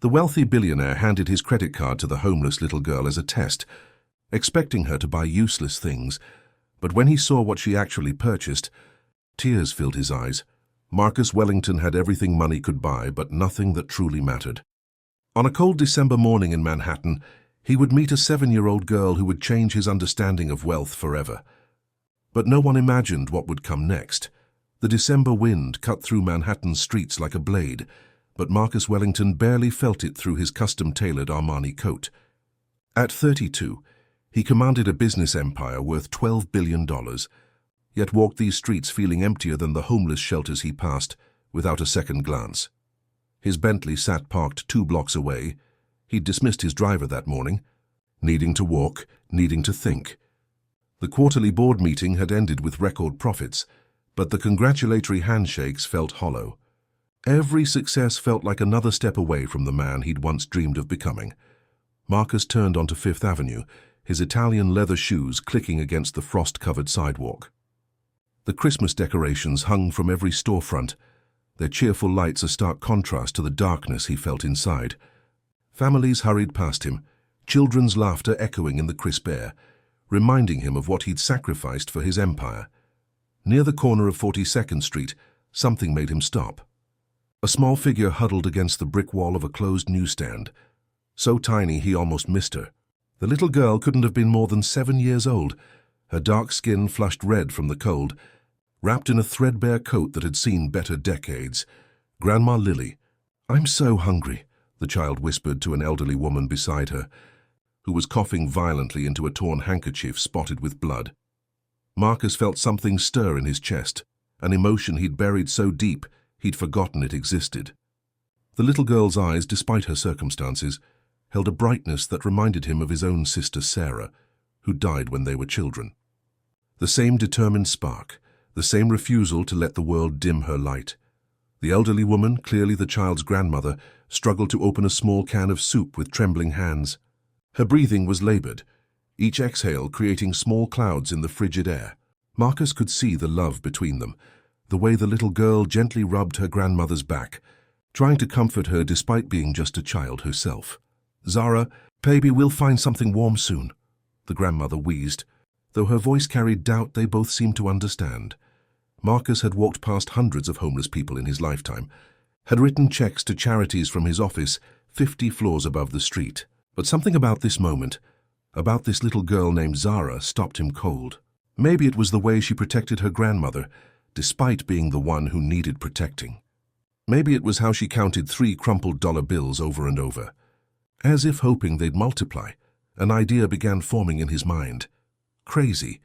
The wealthy billionaire handed his credit card to the homeless little girl as a test, expecting her to buy useless things. But when he saw what she actually purchased, tears filled his eyes. Marcus Wellington had everything money could buy, but nothing that truly mattered. On a cold December morning in Manhattan, he would meet a 7-year-old girl who would change his understanding of wealth forever. But no one imagined what would come next. The December wind cut through Manhattan's streets like a blade, but Marcus Wellington barely felt it through his custom-tailored Armani coat. At 32, he commanded a business empire worth $12 billion, yet walked these streets feeling emptier than the homeless shelters he passed without a second glance. His Bentley sat parked 2 blocks away. He'd dismissed his driver that morning, needing to walk, needing to think. The quarterly board meeting had ended with record profits, but the congratulatory handshakes felt hollow. Every success felt like another step away from the man he'd once dreamed of becoming. Marcus turned onto Fifth Avenue, his Italian leather shoes clicking against the frost-covered sidewalk. The Christmas decorations hung from every storefront, their cheerful lights a stark contrast to the darkness he felt inside. Families hurried past him, children's laughter echoing in the crisp air, reminding him of what he'd sacrificed for his empire. Near the corner of 42nd Street, something made him stop. A small figure huddled against the brick wall of a closed newsstand, so tiny he almost missed her. The little girl couldn't have been more than 7 years old, her dark skin flushed red from the cold, wrapped in a threadbare coat that had seen better decades. Grandma Lily. "I'm so hungry," the child whispered to an elderly woman beside her, who was coughing violently into a torn handkerchief spotted with blood. Marcus felt something stir in his chest, an emotion he'd buried so deep he'd forgotten it existed. The little girl's eyes, despite her circumstances, held a brightness that reminded him of his own sister Sarah, who died when they were children. The same determined spark, the same refusal to let the world dim her light. The elderly woman, clearly the child's grandmother, struggled to open a small can of soup with trembling hands. Her breathing was labored, each exhale creating small clouds in the frigid air. Marcus could see the love between them, the way the little girl gently rubbed her grandmother's back, trying to comfort her despite being just a child herself. "Zara, baby, we'll find something warm soon," the grandmother wheezed. Though her voice carried doubt, they both seemed to understand. Marcus had walked past hundreds of homeless people in his lifetime, had written checks to charities from his office 50 floors above the street. But something about this moment, about this little girl named Zara, stopped him cold. Maybe it was the way she protected her grandmother, despite being the one who needed protecting. Maybe it was how she counted 3 crumpled dollar bills over and over. As if hoping they'd multiply, an idea began forming in his mind. Crazy,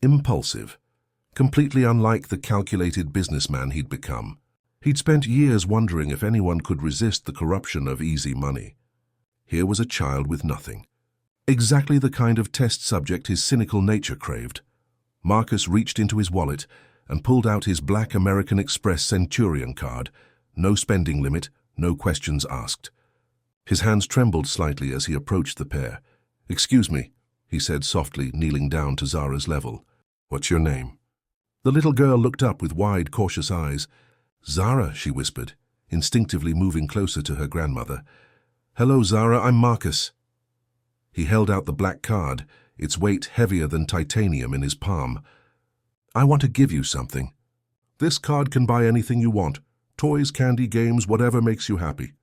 impulsive, completely unlike the calculated businessman he'd become. He'd spent years wondering if anyone could resist the corruption of easy money. Here was a child with nothing. Exactly the kind of test subject his cynical nature craved. Marcus reached into his wallet and pulled out his black American Express Centurion card. No spending limit, no questions asked. His hands trembled slightly as he approached the pair. "Excuse me," he said softly, kneeling down to Zara's level. "What's your name?" The little girl looked up with wide, cautious eyes. "Zara," she whispered, instinctively moving closer to her grandmother. "Hello, Zara, I'm Marcus." He held out the black card, its weight heavier than titanium in his palm. "I want to give you something. This card can buy anything you want. Toys, candy, games, whatever makes you happy.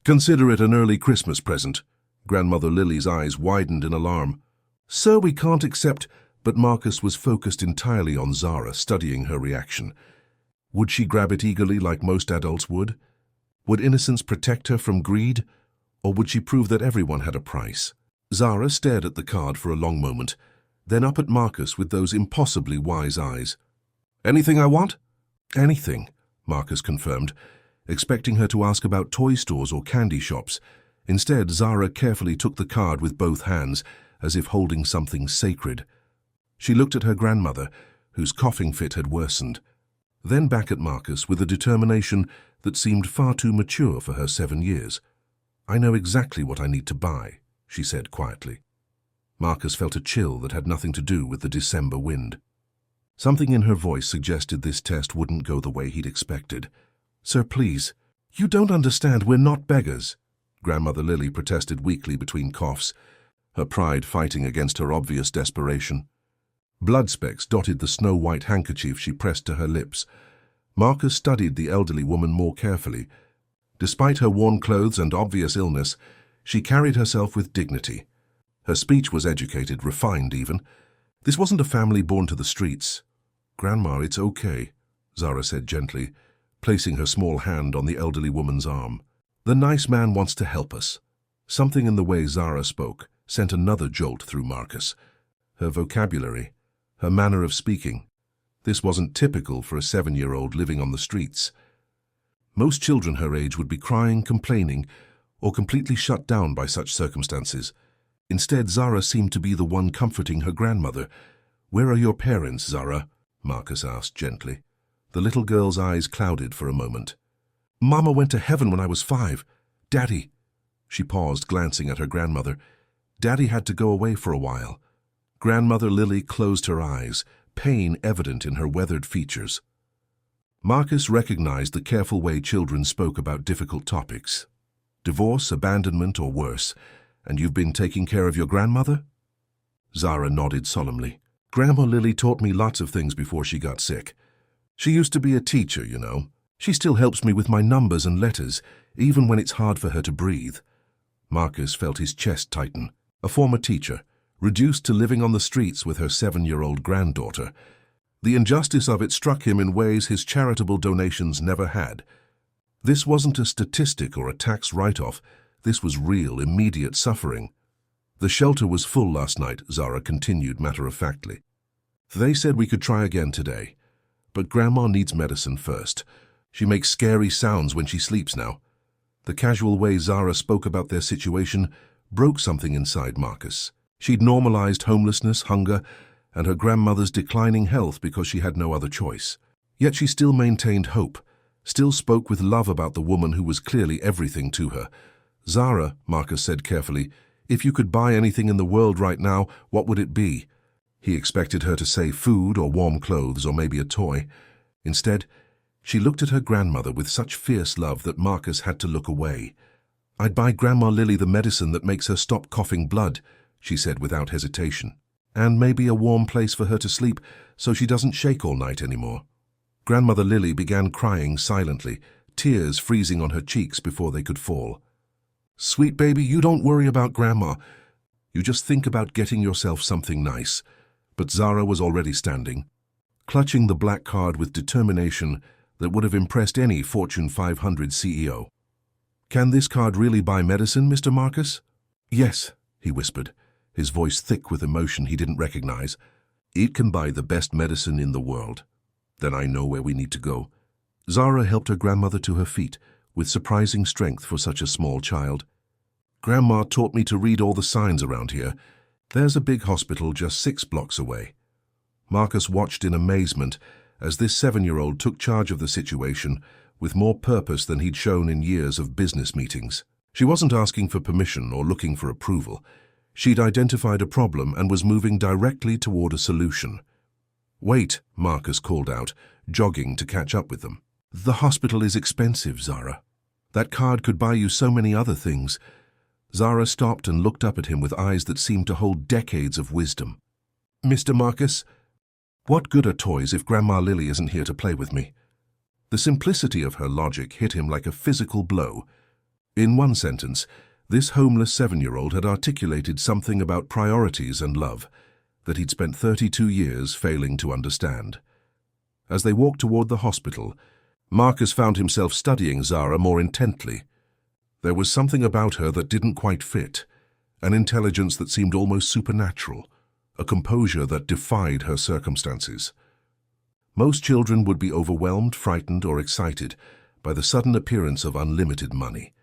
Consider it an early Christmas present." Grandmother Lily's eyes widened in alarm. "Sir, we can't accept—" But Marcus was focused entirely on Zara, studying her reaction. Would she grab it eagerly like most adults would? Would innocence protect her from greed? Or would she prove that everyone had a price? Zara stared at the card for a long moment, then up at Marcus with those impossibly wise eyes. "Anything I want?" "Anything," Marcus confirmed, expecting her to ask about toy stores or candy shops. Instead, Zara carefully took the card with both hands, as if holding something sacred. She looked at her grandmother, whose coughing fit had worsened, then back at Marcus with a determination that seemed far too mature for her 7 years. "I know exactly what I need to buy," she said quietly. Marcus felt a chill that had nothing to do with the December wind. Something in her voice suggested this test wouldn't go the way he'd expected. "Sir, please, you don't understand, we're not beggars." Grandmother Lily protested weakly between coughs, her pride fighting against her obvious desperation. Blood specks dotted the snow-white handkerchief she pressed to her lips. Marcus studied the elderly woman more carefully. Despite her worn clothes and obvious illness, she carried herself with dignity. Her speech was educated, refined even. This wasn't a family born to the streets. "Grandma, it's okay," Zara said gently, placing her small hand on the elderly woman's arm. "The nice man wants to help us." Something in the way Zara spoke sent another jolt through Marcus. Her vocabulary, her manner of speaking. This wasn't typical for a 7-year-old living on the streets. Most children her age would be crying, complaining, or completely shut down by such circumstances. Instead, Zara seemed to be the one comforting her grandmother. "Where are your parents, Zara?" Marcus asked gently. The little girl's eyes clouded for a moment. "Mama went to heaven when I was 5. Daddy—" She paused, glancing at her grandmother. "Daddy had to go away for a while." Grandmother Lily closed her eyes, pain evident in her weathered features. Marcus recognized the careful way children spoke about difficult topics. "Divorce, abandonment, or worse. And you've been taking care of your grandmother?" Zara nodded solemnly. "Grandma Lily taught me lots of things before she got sick. She used to be a teacher, you know. She still helps me with my numbers and letters, even when it's hard for her to breathe." Marcus felt his chest tighten. A former teacher, reduced to living on the streets with her 7-year-old granddaughter. The injustice of it struck him in ways his charitable donations never had. This wasn't a statistic or a tax write-off. This was real, immediate suffering. "The shelter was full last night," Zara continued matter-of-factly. "They said we could try again today. But Grandma needs medicine first. She makes scary sounds when she sleeps now." The casual way Zara spoke about their situation broke something inside Marcus. She'd normalized homelessness, hunger, and her grandmother's declining health because she had no other choice. Yet she still maintained hope, still spoke with love about the woman who was clearly everything to her. "Zara," Marcus said carefully, "if you could buy anything in the world right now, what would it be?" He expected her to say food or warm clothes or maybe a toy. Instead, she looked at her grandmother with such fierce love that Marcus had to look away. "I'd buy Grandma Lily the medicine that makes her stop coughing blood," she said without hesitation. "And maybe a warm place for her to sleep so she doesn't shake all night anymore." Grandmother Lily began crying silently, tears freezing on her cheeks before they could fall. "Sweet baby, you don't worry about Grandma. You just think about getting yourself something nice." But Zara was already standing, clutching the black card with determination that would have impressed any Fortune 500 CEO. "Can this card really buy medicine, Mr. Marcus?" "Yes," he whispered, his voice thick with emotion he didn't recognize. "It can buy the best medicine in the world." "Then I know where we need to go." Zara helped her grandmother to her feet, with surprising strength for such a small child. "Grandma taught me to read all the signs around here. There's a big hospital just 6 blocks away." Marcus watched in amazement as this 7-year-old took charge of the situation with more purpose than he'd shown in years of business meetings. She wasn't asking for permission or looking for approval. She'd identified a problem and was moving directly toward a solution. "Wait," Marcus called out, jogging to catch up with them. "The hospital is expensive, Zara. That card could buy you so many other things." Zara stopped and looked up at him with eyes that seemed to hold decades of wisdom. "Mr. Marcus, what good are toys if Grandma Lily isn't here to play with me?" The simplicity of her logic hit him like a physical blow. In one sentence, this homeless 7-year-old had articulated something about priorities and love that he'd spent 32 years failing to understand. As they walked toward the hospital, Marcus found himself studying Zara more intently. There was something about her that didn't quite fit, an intelligence that seemed almost supernatural, a composure that defied her circumstances. Most children would be overwhelmed, frightened, or excited by the sudden appearance of unlimited money.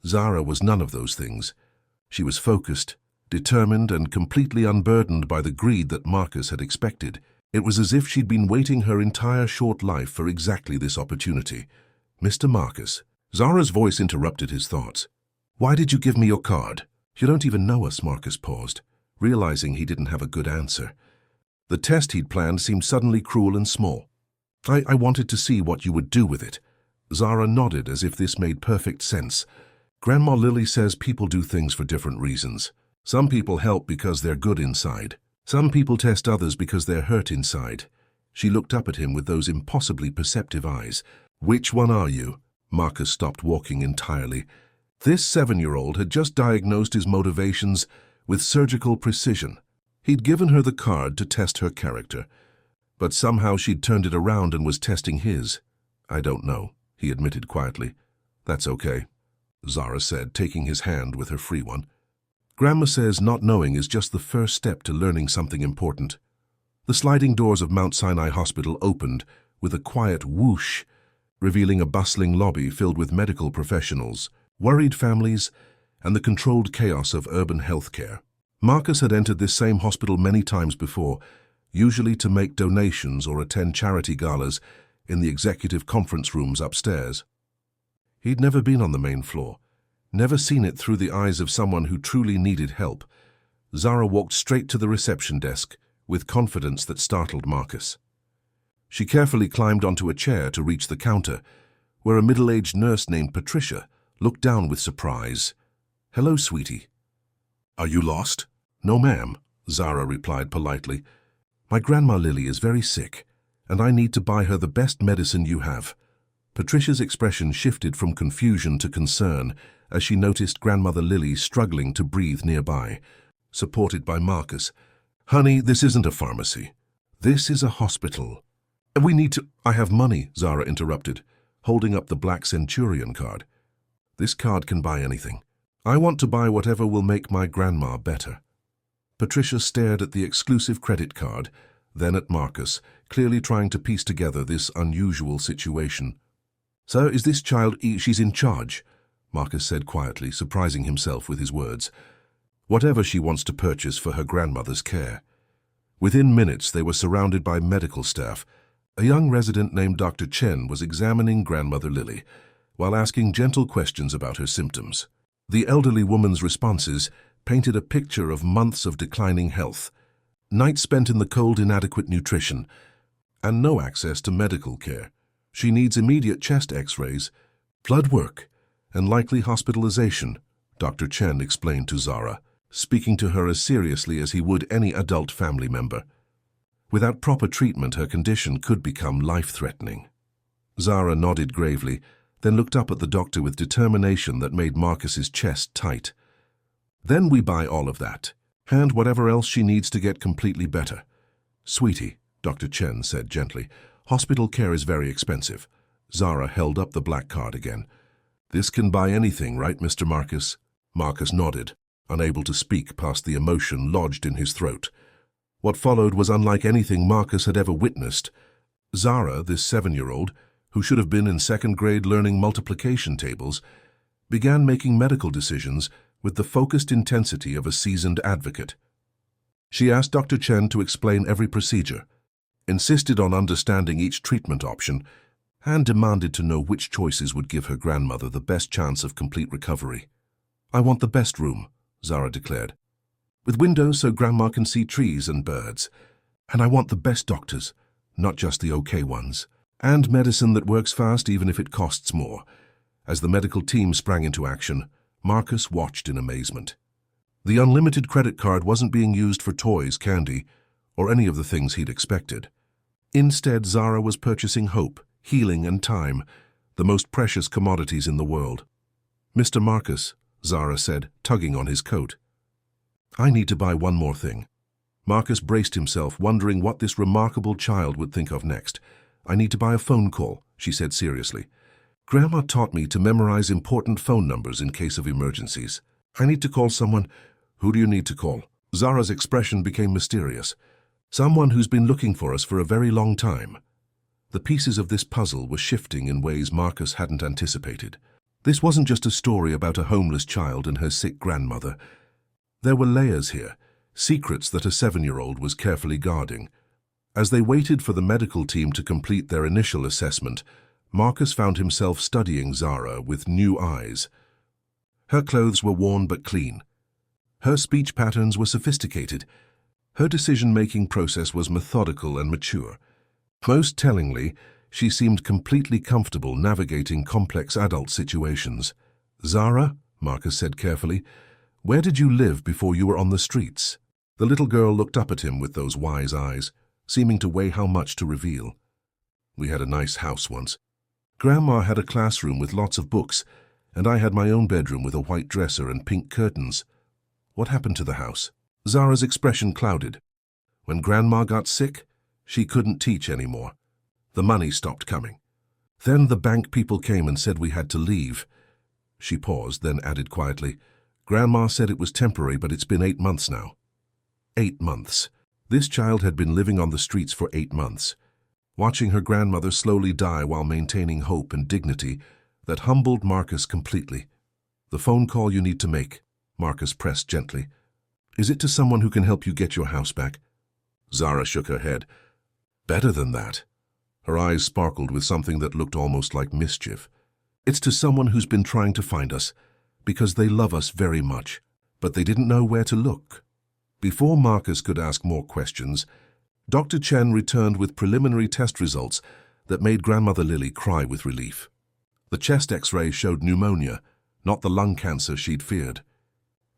Zara was none of those things. She was focused, determined, and completely unburdened by the greed that Marcus had expected. It was as if she'd been waiting her entire short life for exactly this opportunity. "Mr. Marcus." Zara's voice interrupted his thoughts. "Why did you give me your card?" "You don't even know us," Marcus paused, realizing he didn't have a good answer. The test he'd planned seemed suddenly cruel and small. I wanted to see what you would do with it." Zara nodded as if this made perfect sense. Grandma Lily says people do things for different reasons. Some people help because they're good inside. Some people test others because they're hurt inside. She looked up at him with those impossibly perceptive eyes. Which one are you? Marcus stopped walking entirely. This 7-year-old had just diagnosed his motivations with surgical precision. He'd given her the card to test her character, but somehow she'd turned it around and was testing his. I don't know, he admitted quietly. That's okay, Zara said, taking his hand with her free one. Grandma says not knowing is just the first step to learning something important. The sliding doors of Mount Sinai Hospital opened with a quiet whoosh, revealing a bustling lobby filled with medical professionals, worried families, and the controlled chaos of urban healthcare. Marcus had entered this same hospital many times before, usually to make donations or attend charity galas in the executive conference rooms upstairs. He'd never been on the main floor, never seen it through the eyes of someone who truly needed help. Zara walked straight to the reception desk with confidence that startled Marcus. She carefully climbed onto a chair to reach the counter, where a middle-aged nurse named Patricia looked down with surprise. "Hello, sweetie." "Are you lost?" "No, ma'am," Zara replied politely. "My Grandma Lily is very sick, and I need to buy her the best medicine you have." Patricia's expression shifted from confusion to concern as she noticed Grandmother Lily struggling to breathe nearby, supported by Marcus. "Honey, this isn't a pharmacy. This is a hospital. We need to—" "I have money," Zara interrupted, holding up the black Centurion card. "This card can buy anything. I want to buy whatever will make my grandma better." Patricia stared at the exclusive credit card, then at Marcus, clearly trying to piece together this unusual situation. "Sir, is this child— She's in charge," Marcus said quietly, surprising himself with his words. "Whatever she wants to purchase for her grandmother's care." Within minutes, they were surrounded by medical staff. A young resident named Dr. Chen was examining Grandmother Lily, while asking gentle questions about her symptoms. The elderly woman's responses painted a picture of months of declining health, nights spent in the cold, inadequate nutrition, and no access to medical care. She needs immediate chest x-rays, blood work, and likely hospitalization, Dr. Chen explained to Zara, speaking to her as seriously as he would any adult family member. Without proper treatment, her condition could become life-threatening. Zara nodded gravely, then looked up at the doctor with determination that made Marcus's chest tight. "Then we buy all of that, and whatever else she needs to get completely better." "Sweetie," Dr. Chen said gently, "hospital care is very expensive." Zara held up the black card again. "This can buy anything, right, Mr. Marcus?" Marcus nodded, unable to speak past the emotion lodged in his throat. What followed was unlike anything Marcus had ever witnessed. Zara, this 7-year-old, who should have been in 2nd grade learning multiplication tables, began making medical decisions with the focused intensity of a seasoned advocate. She asked Dr. Chen to explain every procedure, insisted on understanding each treatment option, and demanded to know which choices would give her grandmother the best chance of complete recovery. "I want the best room," Zara declared, "with windows so Grandma can see trees and birds. And I want the best doctors, not just the okay ones. And medicine that works fast even if it costs more." As the medical team sprang into action, Marcus watched in amazement. The unlimited credit card wasn't being used for toys, candy, or any of the things he'd expected. Instead, Zara was purchasing hope, healing, and time, the most precious commodities in the world. "Mr. Marcus," Zara said, tugging on his coat, "I need to buy one more thing." Marcus braced himself, wondering what this remarkable child would think of next. "I need to buy a phone call," she said seriously. "Grandma taught me to memorize important phone numbers in case of emergencies. I need to call someone." "Who do you need to call?" Zara's expression became mysterious. "Someone who's been looking for us for a very long time." The pieces of this puzzle were shifting in ways Marcus hadn't anticipated. This wasn't just a story about a homeless child and her sick grandmother. There were layers here, secrets that a 7-year-old was carefully guarding. As they waited for the medical team to complete their initial assessment, Marcus found himself studying Zara with new eyes. Her clothes were worn but clean. Her speech patterns were sophisticated. Her decision-making process was methodical and mature. Most tellingly, she seemed completely comfortable navigating complex adult situations. "Zara?" Marcus said carefully. "Where did you live before you were on the streets?" The little girl looked up at him with those wise eyes, seeming to weigh how much to reveal. "We had a nice house once. Grandma had a classroom with lots of books, and I had my own bedroom with a white dresser and pink curtains." "What happened to the house?" Zara's expression clouded. "When Grandma got sick, she couldn't teach anymore. The money stopped coming. Then the bank people came and said we had to leave." She paused, then added quietly, "Grandma said it was temporary, but it's been 8 months now." 8 months. This child had been living on the streets for 8 months, watching her grandmother slowly die while maintaining hope and dignity that humbled Marcus completely. "The phone call you need to make," Marcus pressed gently. "Is it to someone who can help you get your house back?" Zara shook her head. "Better than that." Her eyes sparkled with something that looked almost like mischief. "It's to someone who's been trying to find us, because they love us very much, but they didn't know where to look." Before Marcus could ask more questions, Dr. Chen returned with preliminary test results that made Grandmother Lily cry with relief. The chest X-ray showed pneumonia, not the lung cancer she'd feared.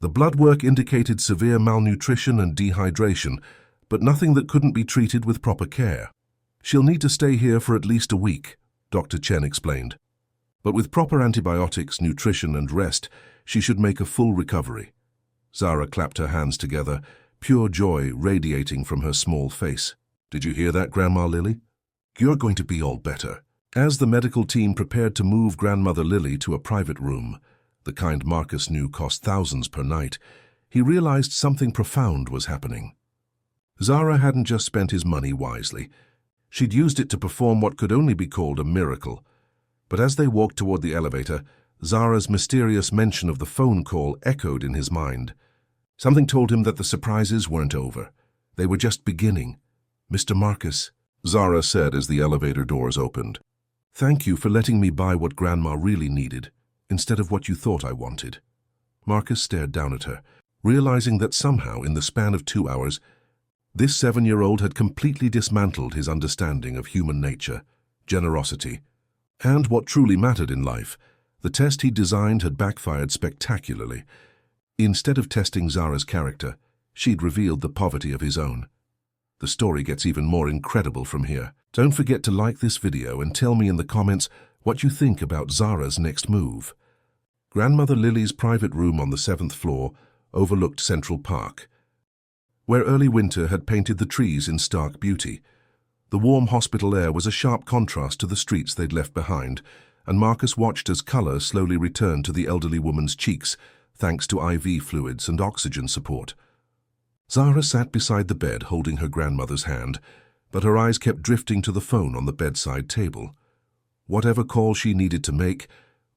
The blood work indicated severe malnutrition and dehydration, but nothing that couldn't be treated with proper care. "She'll need to stay here for at least a week," Dr. Chen explained. "But with proper antibiotics, nutrition, and rest, she should make a full recovery." Zara clapped her hands together, pure joy radiating from her small face. "Did you hear that, Grandma Lily? You're going to be all better." As the medical team prepared to move Grandmother Lily to a private room, the kind Marcus knew cost thousands per night, he realized something profound was happening. Zara hadn't just spent his money wisely. She'd used it to perform what could only be called a miracle. But as they walked toward the elevator, Zara's mysterious mention of the phone call echoed in his mind. Something told him that the surprises weren't over. They were just beginning. "Mr. Marcus," Zara said as the elevator doors opened, "thank you for letting me buy what Grandma really needed, instead of what you thought I wanted." Marcus stared down at her, realizing that somehow, in the span of 2 hours, this 7-year-old had completely dismantled his understanding of human nature, generosity, and what truly mattered in life. The test he designed had backfired spectacularly. Instead of testing Zara's character, she'd revealed the poverty of his own. The story gets even more incredible from here. Don't forget to like this video and tell me in the comments what you think about Zara's next move. Grandmother Lily's private room on the 7th floor overlooked Central Park, where early winter had painted the trees in stark beauty. The warm hospital air was a sharp contrast to the streets they'd left behind, and Marcus watched as color slowly returned to the elderly woman's cheeks, thanks to IV fluids and oxygen support. Zara sat beside the bed holding her grandmother's hand, but her eyes kept drifting to the phone on the bedside table. Whatever call she needed to make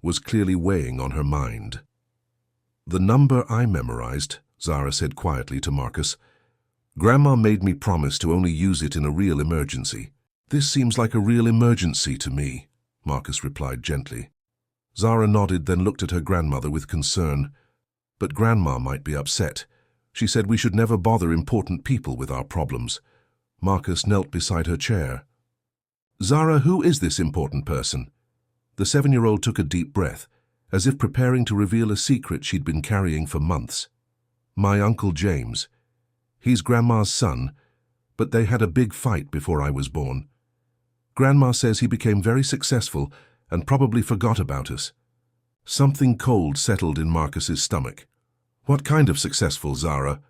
was clearly weighing on her mind. "The number I memorized," Zara said quietly to Marcus. "Grandma made me promise to only use it in a real emergency." "This seems like a real emergency to me," Marcus replied gently. Zara nodded, then looked at her grandmother with concern. "But Grandma might be upset. She said we should never bother important people with our problems." Marcus knelt beside her chair. "Zara, who is this important person?" The 7-year-old took a deep breath, as if preparing to reveal a secret she'd been carrying for months. "My Uncle James. He's Grandma's son, but they had a big fight before I was born. Grandma says he became very successful and probably forgot about us." Something cold settled in Marcus's stomach. "What kind of successful, Zara?"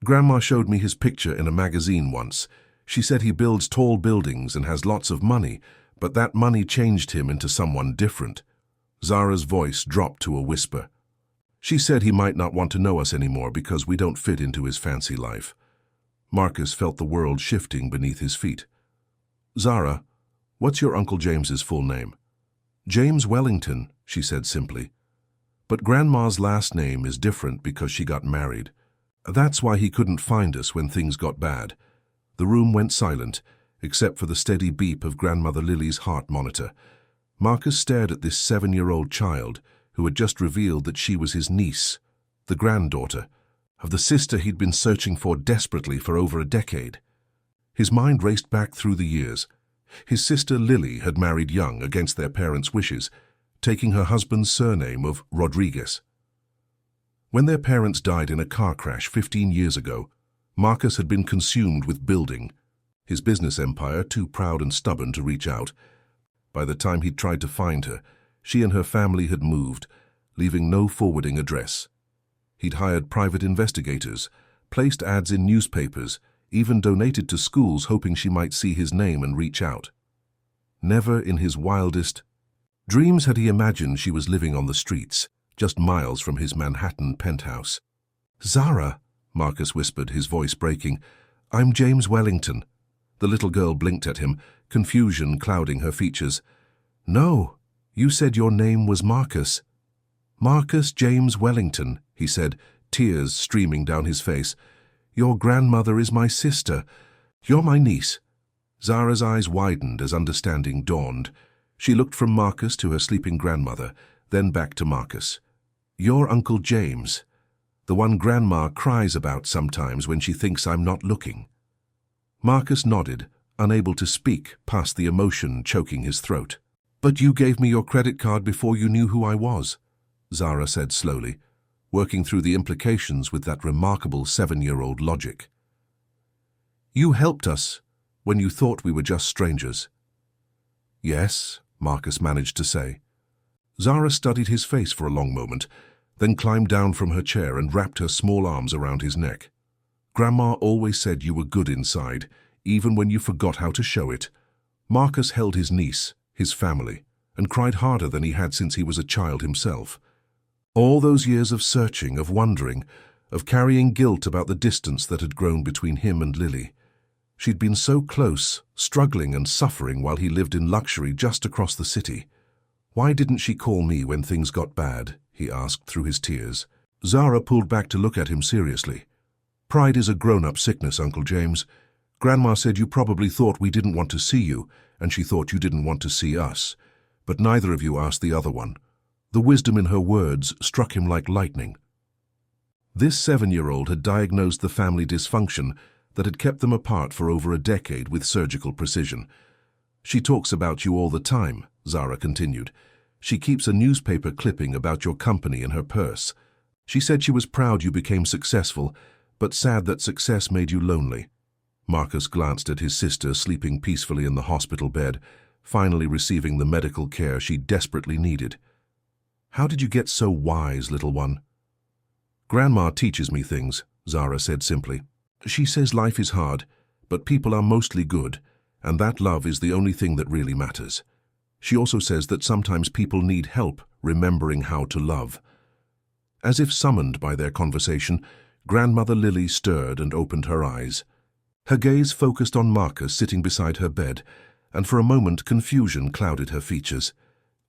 "Grandma showed me his picture in a magazine once. She said he builds tall buildings and has lots of money, but that money changed him into someone different." Zara's voice dropped to a whisper. "She said he might not want to know us anymore because we don't fit into his fancy life." Marcus felt the world shifting beneath his feet. "Zara, what's your Uncle James's full name?" "James Wellington," she said simply. "But Grandma's last name is different because she got married. That's why he couldn't find us when things got bad." The room went silent, except for the steady beep of Grandmother Lily's heart monitor. Marcus stared at this 7-year-old child who had just revealed that she was his niece, the granddaughter of the sister he'd been searching for desperately for over a decade. His mind raced back through the years. His sister Lily had married young against their parents' wishes, taking her husband's surname of Rodriguez. When their parents died in a car crash 15 years ago, Marcus had been consumed with building, his business empire too proud and stubborn to reach out. By the time he'd tried to find her, she and her family had moved, leaving no forwarding address. He'd hired private investigators, placed ads in newspapers, even donated to schools hoping she might see his name and reach out. Never in his wildest dreams had he imagined she was living on the streets, just miles from his Manhattan penthouse. "Zara," Marcus whispered, his voice breaking, "I'm James Wellington." The little girl blinked at him, confusion clouding her features. "No, you said your name was Marcus." "Marcus James Wellington," he said, tears streaming down his face. "Your grandmother is my sister. You're my niece." Zara's eyes widened as understanding dawned. She looked from Marcus to her sleeping grandmother, then back to Marcus. "You're Uncle James, the one Grandma cries about sometimes when she thinks I'm not looking." Marcus nodded, unable to speak past the emotion choking his throat. "But you gave me your credit card before you knew who I was," Zara said slowly, working through the implications with that remarkable 7-year-old logic. "You helped us when you thought we were just strangers." "Yes," Marcus managed to say. Zara studied his face for a long moment, then climbed down from her chair and wrapped her small arms around his neck. "Grandma always said you were good inside, even when you forgot how to show it." Marcus held his niece, his family, and cried harder than he had since he was a child himself. All those years of searching, of wondering, of carrying guilt about the distance that had grown between him and Lily. She'd been so close, struggling and suffering while he lived in luxury just across the city. "Why didn't she call me when things got bad?" he asked through his tears. Zara pulled back to look at him seriously. "Pride is a grown-up sickness, Uncle James. Grandma said you probably thought we didn't want to see you, and she thought you didn't want to see us. But neither of you asked the other one." The wisdom in her words struck him like lightning. This 7-year-old had diagnosed the family dysfunction that had kept them apart for over a decade with surgical precision. "She talks about you all the time," Zara continued. "She keeps a newspaper clipping about your company in her purse. She said she was proud you became successful, but sad that success made you lonely." Marcus glanced at his sister sleeping peacefully in the hospital bed, finally receiving the medical care she desperately needed. "How did you get so wise, little one?" "Grandma teaches me things," Zara said simply. "She says life is hard, but people are mostly good, and that love is the only thing that really matters. She also says that sometimes people need help remembering how to love." As if summoned by their conversation, Grandmother Lily stirred and opened her eyes. Her gaze focused on Marcus sitting beside her bed, and for a moment confusion clouded her features.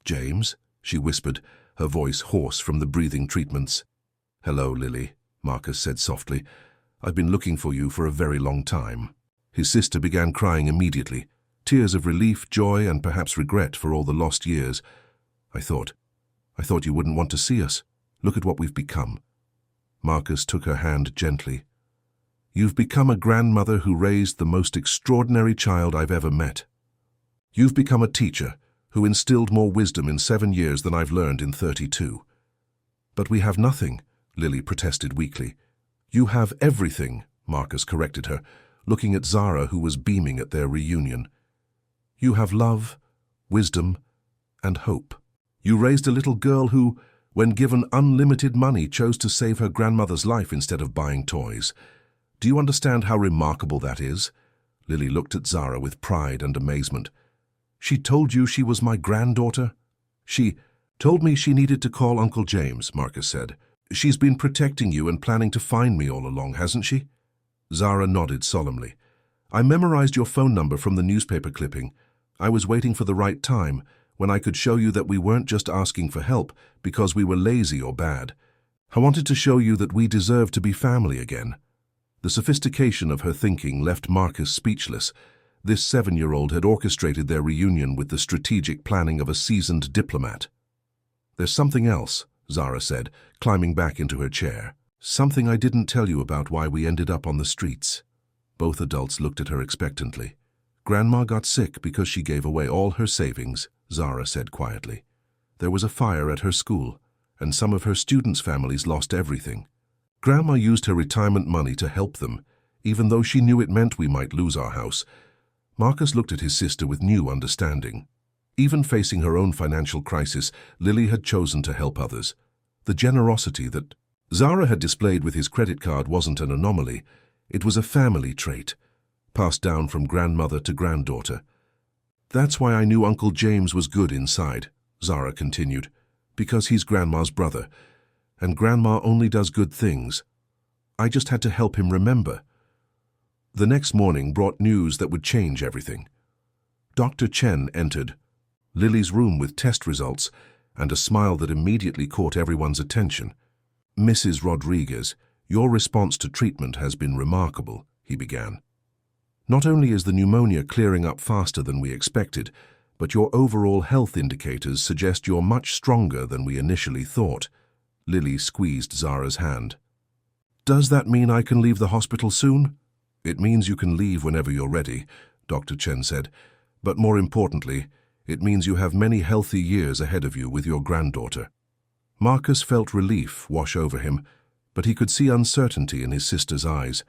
"James," she whispered, her voice hoarse from the breathing treatments. "Hello, Lily," Marcus said softly. "I've been looking for you for a very long time." His sister began crying immediately, tears of relief, joy, and perhaps regret for all the lost years. I thought you wouldn't want to see us. Look at what we've become." Marcus took her hand gently. "You've become a grandmother who raised the most extraordinary child I've ever met. You've become a teacher who instilled more wisdom in 7 years than I've learned in 32. "But we have nothing," Lily protested weakly. "You have everything," Marcus corrected her, looking at Zara, who was beaming at their reunion. "You have love, wisdom, and hope. You raised a little girl who, when given unlimited money, chose to save her grandmother's life instead of buying toys. Do you understand how remarkable that is?" Lily looked at Zara with pride and amazement. "She told you she was my granddaughter?" "She told me she needed to call Uncle James," Marcus said. "She's been protecting you and planning to find me all along, hasn't she?" Zara nodded solemnly. "I memorized your phone number from the newspaper clipping. I was waiting for the right time, when I could show you that we weren't just asking for help because we were lazy or bad. I wanted to show you that we deserve to be family again." The sophistication of her thinking left Marcus speechless. This 7-year-old had orchestrated their reunion with the strategic planning of a seasoned diplomat. "There's something else," Zara said, climbing back into her chair. "Something I didn't tell you about why we ended up on the streets." Both adults looked at her expectantly. "Grandma got sick because she gave away all her savings," Zara said quietly. "There was a fire at her school, and some of her students' families lost everything. Grandma used her retirement money to help them, even though she knew it meant we might lose our house. Marcus looked at his sister with new understanding. Even facing her own financial crisis, Lily had chosen to help others. The generosity that Zara had displayed with his credit card wasn't an anomaly. It was a family trait, passed down from grandmother to granddaughter. "That's why I knew Uncle James was good inside," Zara continued, "because he's Grandma's brother, and Grandma only does good things. I just had to help him remember." The next morning brought news that would change everything. Dr. Chen entered Lily's room with test results and a smile that immediately caught everyone's attention. "Mrs. Rodriguez, your response to treatment has been remarkable," he began. "Not only is the pneumonia clearing up faster than we expected, but your overall health indicators suggest you're much stronger than we initially thought." Lily squeezed Zara's hand. "Does that mean I can leave the hospital soon?" "It means you can leave whenever you're ready," Dr. Chen said. "But more importantly, it means you have many healthy years ahead of you with your granddaughter." Marcus felt relief wash over him, but he could see uncertainty in his sister's eyes.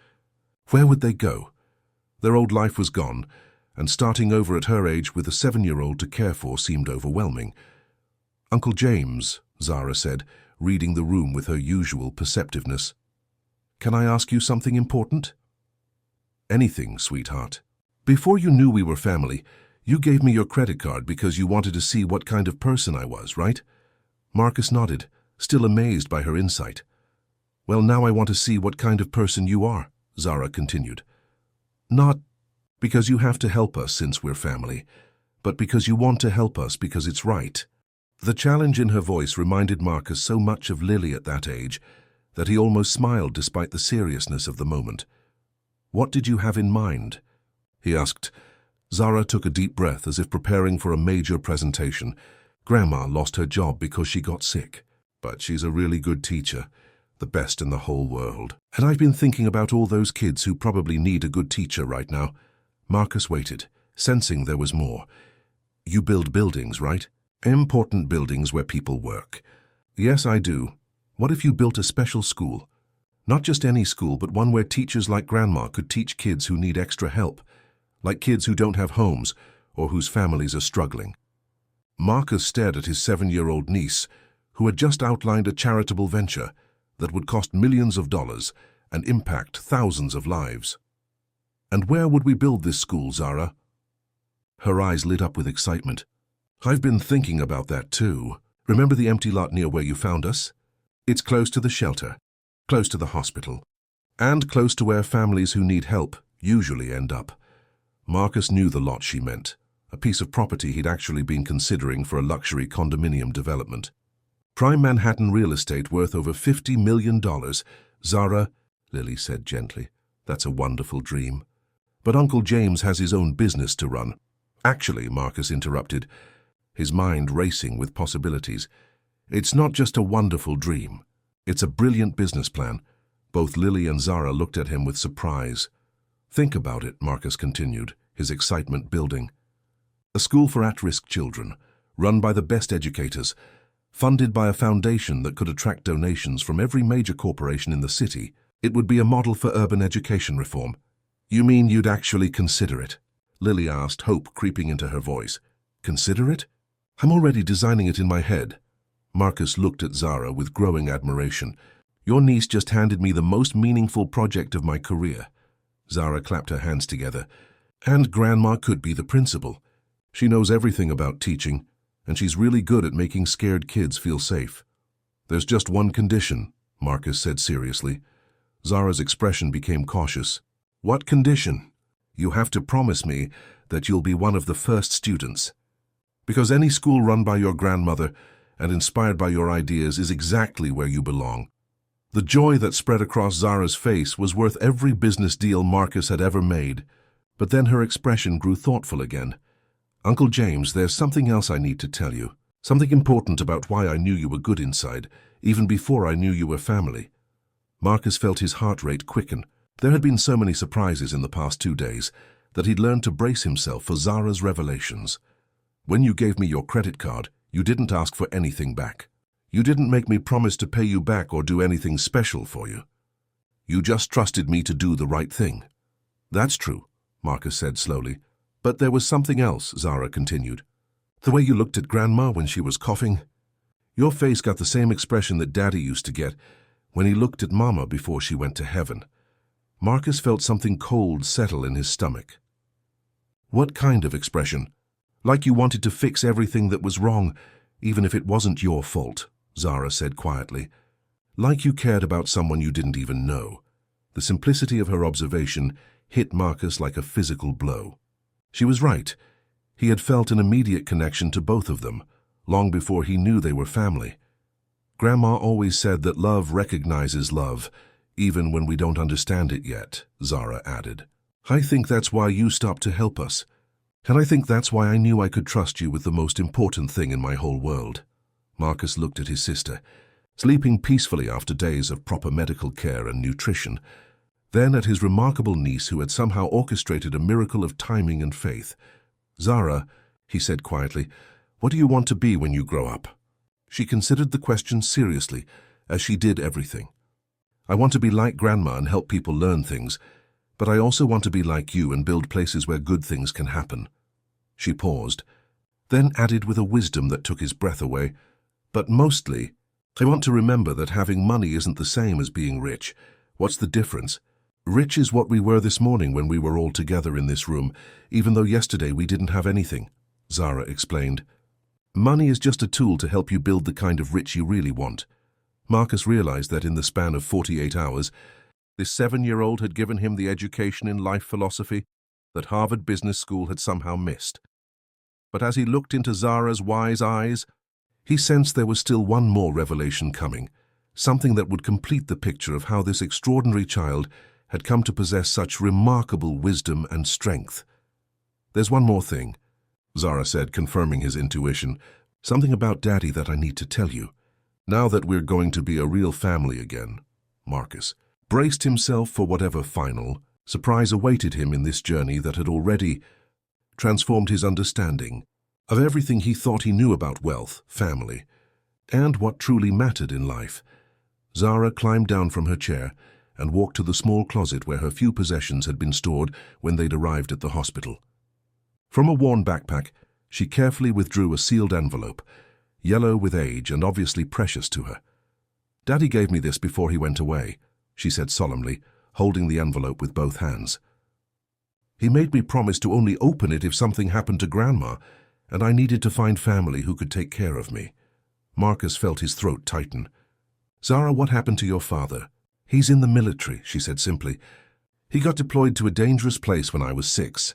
Where would they go? Their old life was gone, and starting over at her age with a 7-year-old to care for seemed overwhelming. "Uncle James," Zara said, reading the room with her usual perceptiveness. "Can I ask you something important?" "Anything, sweetheart." "Before you knew we were family, you gave me your credit card because you wanted to see what kind of person I was, right?" Marcus nodded, still amazed by her insight. "Well, now I want to see what kind of person you are," Zara continued. "Not because you have to help us since we're family, but because you want to help us because it's right." The challenge in her voice reminded Marcus so much of Lily at that age that he almost smiled despite the seriousness of the moment. "What did you have in mind?" he asked. Zara took a deep breath as if preparing for a major presentation. "Grandma lost her job because she got sick, but she's a really good teacher, the best in the whole world. And I've been thinking about all those kids who probably need a good teacher right now." Marcus waited, sensing there was more. "You build buildings, right? Important buildings where people work." "Yes, I do. What if you built a special school? Not just any school, but one where teachers like Grandma could teach kids who need extra help, like kids who don't have homes or whose families are struggling." Marcus stared at his 7-year-old niece, who had just outlined a charitable venture that would cost millions of dollars and impact thousands of lives. "And where would we build this school, Zara?" Her eyes lit up with excitement. "I've been thinking about that too. Remember the empty lot near where you found us? It's close to the shelter, close to the hospital, and close to where families who need help usually end up." Marcus knew the lot she meant, a piece of property he'd actually been considering for a luxury condominium development. "Prime Manhattan real estate worth over $50 million. Zara," Lily said gently, "that's a wonderful dream. But Uncle James has his own business to run." "Actually," Marcus interrupted, his mind racing with possibilities, "it's not just a wonderful dream. It's a brilliant business plan." Both Lily and Zara looked at him with surprise. "Think about it," Marcus continued, his excitement building. "A school for at-risk children, run by the best educators, funded by a foundation that could attract donations from every major corporation in the city. It would be a model for urban education reform." "You mean you'd actually consider it?" Lily asked, hope creeping into her voice. "Consider it? I'm already designing it in my head." Marcus looked at Zara with growing admiration. "Your niece just handed me the most meaningful project of my career." Zara clapped her hands together. "And Grandma could be the principal. She knows everything about teaching, and she's really good at making scared kids feel safe." "There's just one condition," Marcus said seriously. Zara's expression became cautious. "What condition?" "You have to promise me that you'll be one of the first students. Because any school run by your grandmother and inspired by your ideas is exactly where you belong." The joy that spread across Zara's face was worth every business deal Marcus had ever made. But then her expression grew thoughtful again. "Uncle James, there's something else I need to tell you. Something important about why I knew you were good inside, even before I knew you were family." Marcus felt his heart rate quicken. There had been so many surprises in the past 2 days that he'd learned to brace himself for Zara's revelations. "When you gave me your credit card, you didn't ask for anything back. You didn't make me promise to pay you back or do anything special for you. You just trusted me to do the right thing." "That's true," Marcus said slowly. "But there was something else," Zara continued. "The way you looked at Grandma when she was coughing. Your face got the same expression that Daddy used to get when he looked at Mama before she went to heaven." Marcus felt something cold settle in his stomach. "What kind of expression?" "Like you wanted to fix everything that was wrong, even if it wasn't your fault," Zara said quietly. "Like you cared about someone you didn't even know." The simplicity of her observation hit Marcus like a physical blow. She was right. He had felt an immediate connection to both of them, long before he knew they were family. "Grandma always said that love recognizes love, even when we don't understand it yet," Zara added. "I think that's why you stopped to help us. And I think that's why I knew I could trust you with the most important thing in my whole world." Marcus looked at his sister, sleeping peacefully after days of proper medical care and nutrition, then at his remarkable niece who had somehow orchestrated a miracle of timing and faith. "Zara," he said quietly, "what do you want to be when you grow up?" She considered the question seriously, as she did everything. "I want to be like Grandma and help people learn things, but I also want to be like you and build places where good things can happen." She paused, then added with a wisdom that took his breath away, "But mostly, I want to remember that having money isn't the same as being rich. What's the difference? Rich is what we were this morning when we were all together in this room, even though yesterday we didn't have anything," Zara explained. "Money is just a tool to help you build the kind of rich you really want." Marcus realized that in the span of 48 hours, this 7-year-old had given him the education in life philosophy that Harvard Business School had somehow missed. But as he looked into Zara's wise eyes, he sensed there was still one more revelation coming, something that would complete the picture of how this extraordinary child had come to possess such remarkable wisdom and strength. "There's one more thing," Zara said, confirming his intuition. "Something about Daddy that I need to tell you. Now that we're going to be a real family again." Marcus braced himself for whatever final surprise awaited him in this journey that had already transformed his understanding of everything he thought he knew about wealth, family, and what truly mattered in life. Zara climbed down from her chair and walked to the small closet where her few possessions had been stored when they'd arrived at the hospital. From a worn backpack, she carefully withdrew a sealed envelope, yellow with age and obviously precious to her. "Daddy gave me this before he went away," she said solemnly, holding the envelope with both hands. "He made me promise to only open it if something happened to Grandma, and I needed to find family who could take care of me." Marcus felt his throat tighten. "Zara, what happened to your father?" "He's in the military," she said simply. "He got deployed to a dangerous place when I was 6.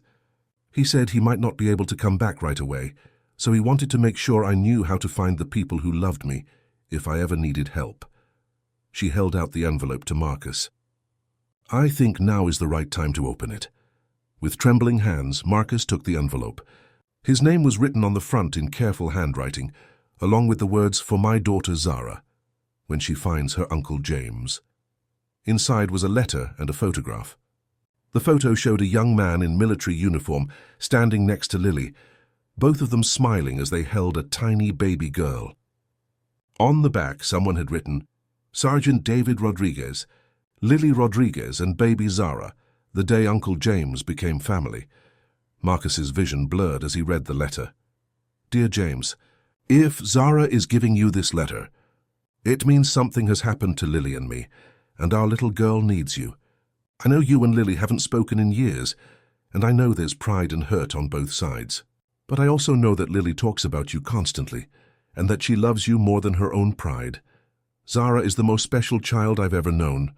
He said he might not be able to come back right away, so he wanted to make sure I knew how to find the people who loved me if I ever needed help." She held out the envelope to Marcus. "I think now is the right time to open it." With trembling hands, Marcus took the envelope. His name was written on the front in careful handwriting, along with the words, "For my daughter Zara, when she finds her Uncle James." Inside was a letter and a photograph. The photo showed a young man in military uniform standing next to Lily, both of them smiling as they held a tiny baby girl. On the back, someone had written, "Sergeant David Rodriguez, Lily Rodriguez and baby Zara, the day Uncle James became family." Marcus's vision blurred as he read the letter. "Dear James, if Zara is giving you this letter, it means something has happened to Lily and me, and our little girl needs you. I know you and Lily haven't spoken in years, and I know there's pride and hurt on both sides. But I also know that Lily talks about you constantly, and that she loves you more than her own pride. Zara is the most special child I've ever known.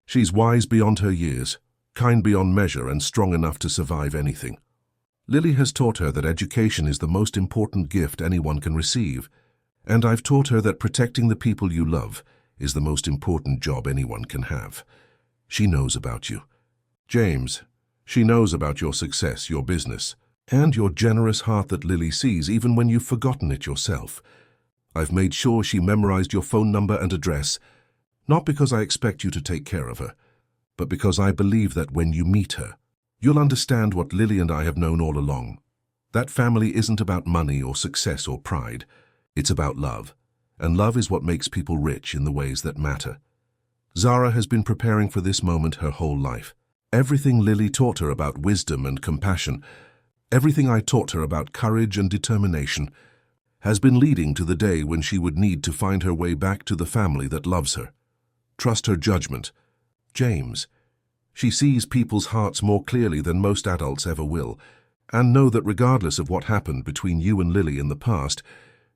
She's wise beyond her years, kind beyond measure, and strong enough to survive anything. Lily has taught her that education is the most important gift anyone can receive, and I've taught her that protecting the people you love is the most important job anyone can have. She knows about you. James, she knows about your success, your business, and your generous heart that Lily sees even when you've forgotten it yourself. I've made sure she memorized your phone number and address, not because I expect you to take care of her, but because I believe that when you meet her, you'll understand what Lily and I have known all along. That family isn't about money or success or pride. It's about love. and love is what makes people rich in the ways that matter. Zara has been preparing for this moment her whole life. Everything Lily taught her about wisdom and compassion, everything I taught her about courage and determination, has been leading to the day when she would need to find her way back to the family that loves her. Trust her judgment. James. She sees people's hearts more clearly than most adults ever will, and know that regardless of what happened between you and Lily in the past,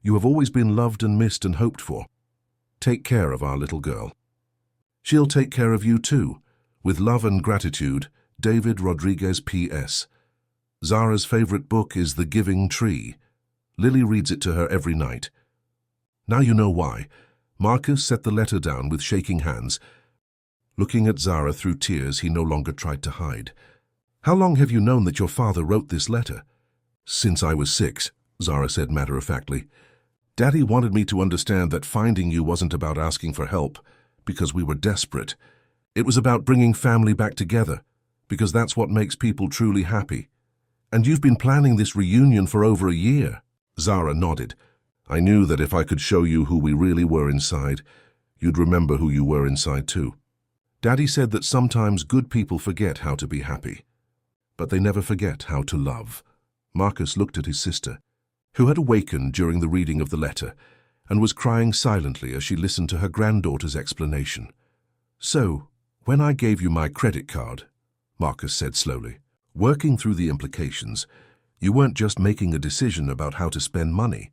you have always been loved and missed and hoped for. Take care of our little girl. She'll take care of you too. With love and gratitude, David Rodriguez P.S. Zara's favorite book is The Giving Tree. Lily reads it to her every night. Now you know why. Marcus set the letter down with shaking hands. Looking at Zara through tears he no longer tried to hide. How long have you known that your father wrote this letter? Since I was 6, Zara said matter-of-factly. Daddy wanted me to understand that finding you wasn't about asking for help, because we were desperate. It was about bringing family back together, because that's what makes people truly happy. And you've been planning this reunion for over a year. Zara nodded. I knew that if I could show you who we really were inside, you'd remember who you were inside too. Daddy said that sometimes good people forget how to be happy, but they never forget how to love. Marcus looked at his sister, who had awakened during the reading of the letter, and was crying silently as she listened to her granddaughter's explanation. So, when I gave you my credit card, Marcus said slowly, working through the implications, you weren't just making a decision about how to spend money.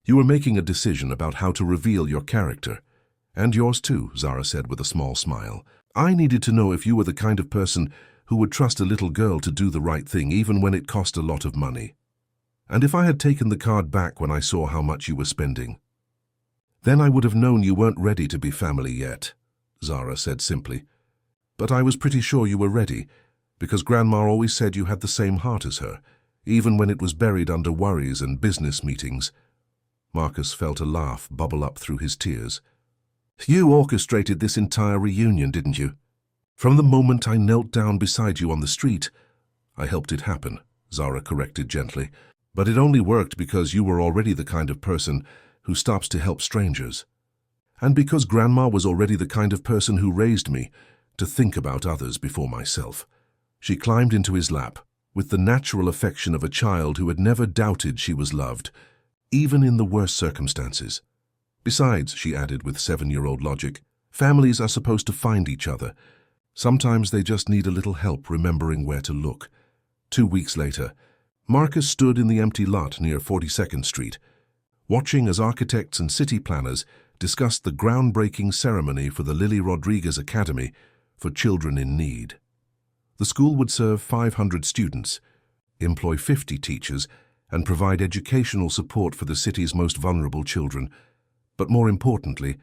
You were making a decision about how to reveal your character. And yours too, Zara said with a small smile. I needed to know if you were the kind of person who would trust a little girl to do the right thing even when it cost a lot of money. And if I had taken the card back when I saw how much you were spending, then I would have known you weren't ready to be family yet, Zara said simply. But I was pretty sure you were ready, because Grandma always said you had the same heart as her, even when it was buried under worries and business meetings. Marcus felt a laugh bubble up through his tears. You orchestrated this entire reunion, didn't you? From the moment I knelt down beside you on the street, I helped it happen, Zara corrected gently. But it only worked because you were already the kind of person who stops to help strangers. And because Grandma was already the kind of person who raised me to think about others before myself. She climbed into his lap, with the natural affection of a child who had never doubted she was loved, even in the worst circumstances. Besides, she added with 7-year-old logic, families are supposed to find each other. Sometimes they just need a little help remembering where to look. 2 weeks later, Marcus stood in the empty lot near 42nd Street, watching as architects and city planners discussed the groundbreaking ceremony for the Lily Rodriguez Academy for Children in Need. The school would serve 500 students, employ 50 teachers, and provide educational support for the city's most vulnerable children. But more importantly,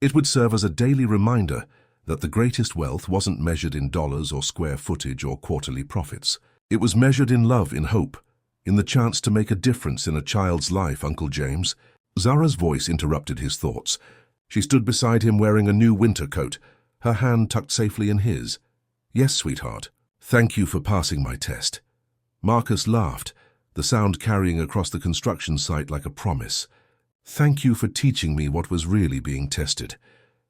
it would serve as a daily reminder that the greatest wealth wasn't measured in dollars or square footage or quarterly profits. It was measured in love, in hope, in the chance to make a difference in a child's life, Uncle James. Zara's voice interrupted his thoughts. She stood beside him wearing a new winter coat, her hand tucked safely in his. Yes, sweetheart. Thank you for passing my test. Marcus laughed, the sound carrying across the construction site like a promise. Thank you for teaching me what was really being tested.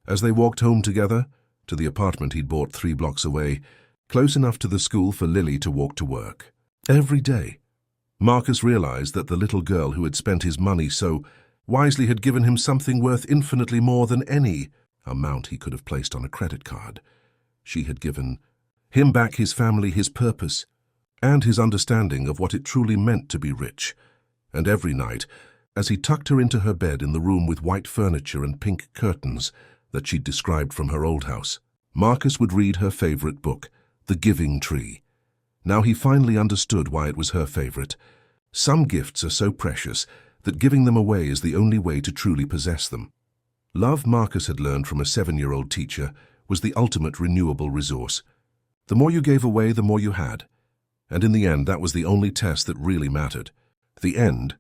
As they walked home together, to the apartment he'd bought 3 blocks away, close enough to the school for Lily to walk to work. Every day, Marcus realized that the little girl who had spent his money so wisely had given him something worth infinitely more than any amount he could have placed on a credit card. She had given him back his family, his purpose, and his understanding of what it truly meant to be rich. And every night, as he tucked her into her bed in the room with white furniture and pink curtains that she'd described from her old house, Marcus would read her favorite book, The Giving Tree. Now he finally understood why it was her favorite. Some gifts are so precious that giving them away is the only way to truly possess them. Love, Marcus had learned from a 7-year-old teacher, was the ultimate renewable resource. The more you gave away, the more you had. And in the end, that was the only test that really mattered. The end